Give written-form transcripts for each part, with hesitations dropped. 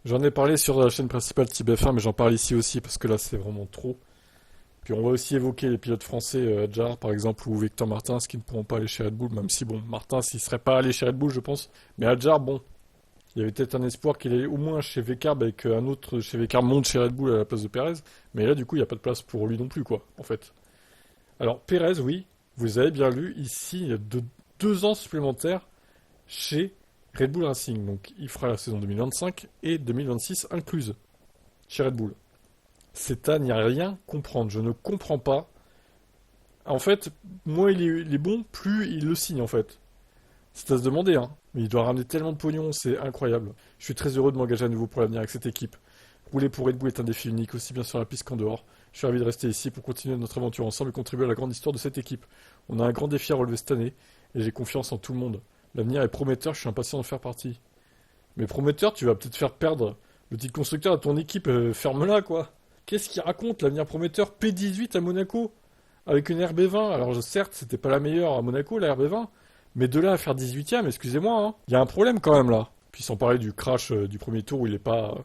J'en ai parlé sur la chaîne principale TBF1, mais j'en parle ici aussi parce que là c'est vraiment trop. Puis on va aussi évoquer les pilotes français, Adjar par exemple, ou Victor Martins, qui ne pourront pas aller chez Red Bull, même si bon, Martins il serait pas allé chez Red Bull je pense. Mais Adjar, bon, il y avait peut-être un espoir qu'il aille au moins chez Vcarb et qu'un autre chez Vcarb monte chez Red Bull à la place de Perez. Mais là du coup il n'y a pas de place pour lui non plus quoi, en fait. Alors Perez, oui, vous avez bien lu, ici il y a 2 ans supplémentaires chez Red Bull Racing. Donc il fera la saison 2025 et 2026 incluse chez Red Bull. C'est à n'y rien comprendre. Je ne comprends pas. En fait, moins il est bon, plus il le signe en fait. C'est à se demander, hein. Mais il doit ramener tellement de pognon, c'est incroyable. Je suis très heureux de m'engager à nouveau pour l'avenir avec cette équipe. Rouler pour Red Bull est un défi unique, aussi bien sur la piste qu'en dehors. Je suis ravi de rester ici pour continuer notre aventure ensemble et contribuer à la grande histoire de cette équipe. On a un grand défi à relever cette année, et j'ai confiance en tout le monde. L'avenir est prometteur, je suis impatient d'en faire partie. Mais prometteur, tu vas peut-être faire perdre le titre constructeur à ton équipe, ferme-la quoi. Qu'est-ce qu'il raconte, l'avenir prometteur P18 à Monaco avec une RB20. Alors certes, c'était pas la meilleure à Monaco, la RB20, mais de là à faire 18ème, excusez-moi, hein. Il y a un problème quand même là. Puis sans parler du crash du premier tour où il est pas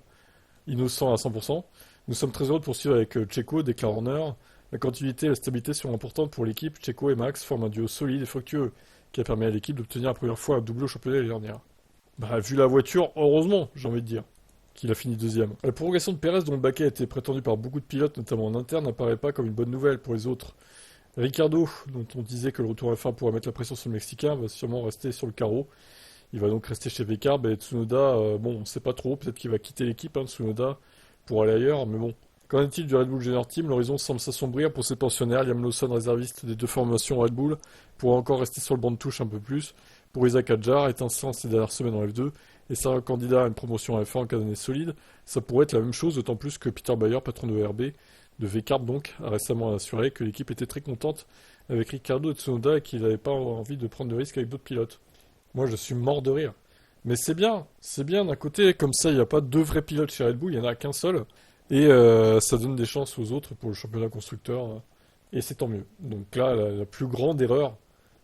innocent à 100%. Nous sommes très heureux de poursuivre avec Checo, déclare Horner. La continuité et la stabilité sont importantes pour l'équipe. Checo et Max forment un duo solide et fructueux qui a permis à l'équipe d'obtenir la première fois un doublé au championnat l'année dernière. Bah, vu la voiture, heureusement, j'ai envie de dire, qu'il a fini deuxième. La prolongation de Perez, dont le baquet a été prétendu par beaucoup de pilotes, notamment en interne, n'apparaît pas comme une bonne nouvelle pour les autres. Ricardo, dont on disait que le retour F1 pourrait mettre la pression sur le Mexicain, va sûrement rester sur le carreau. Il va donc rester chez Vcarb et Tsunoda, bon, on sait pas trop, peut-être qu'il va quitter l'équipe, hein, Tsunoda, pour aller ailleurs, mais bon. Qu'en est-il du Red Bull Junior Team? L'horizon semble s'assombrir pour ses pensionnaires. Liam Lawson, réserviste des 2 formations Red Bull, pourra encore rester sur le banc de touche un peu plus. Pour Isaac Hadjar, étincelant ces dernières semaines en F2, et sera candidat à une promotion en F1 en cas d'année solide, ça pourrait être la même chose, d'autant plus que Peter Bayer, patron de RB, de Vcarb donc, a récemment assuré que l'équipe était très contente avec Ricardo et Tsunoda et qu'il n'avait pas envie de prendre de risques avec d'autres pilotes. Moi, je suis mort de rire. Mais c'est bien d'un côté, comme ça, il n'y a pas 2 vrais pilotes chez Red Bull, il n'y en a qu'un seul, et ça donne des chances aux autres pour le championnat constructeur, et c'est tant mieux. Donc là, la plus grande erreur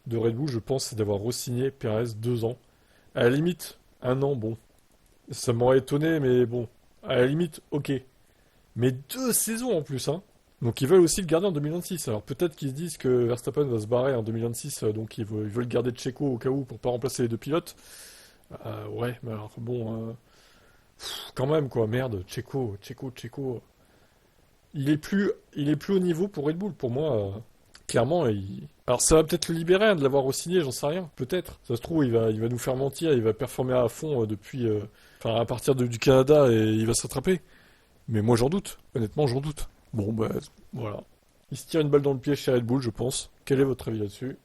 de Red Bull, je pense, c'est d'avoir re-signé Perez 2 ans. À la limite, 1 an, bon, ça m'aurait étonné, mais bon, à la limite, ok. Mais 2 saisons en plus, hein. Donc ils veulent aussi le garder en 2026. Alors peut-être qu'ils se disent que Verstappen va se barrer en 2026, donc ils veulent garder Checo au cas où pour pas remplacer les 2 pilotes. Ouais, mais alors bon, quand même quoi, merde, Checo. Il est plus au niveau pour Red Bull, pour moi. Clairement, alors ça va peut-être le libérer hein, de l'avoir re-signé, j'en sais rien, peut-être. Ça se trouve, il va nous faire mentir, il va performer à fond depuis, enfin à partir du Canada et il va s'attraper. Mais moi j'en doute, honnêtement j'en doute. Bon bah voilà. Il se tire une balle dans le pied chez Red Bull, je pense. Quel est votre avis là-dessus?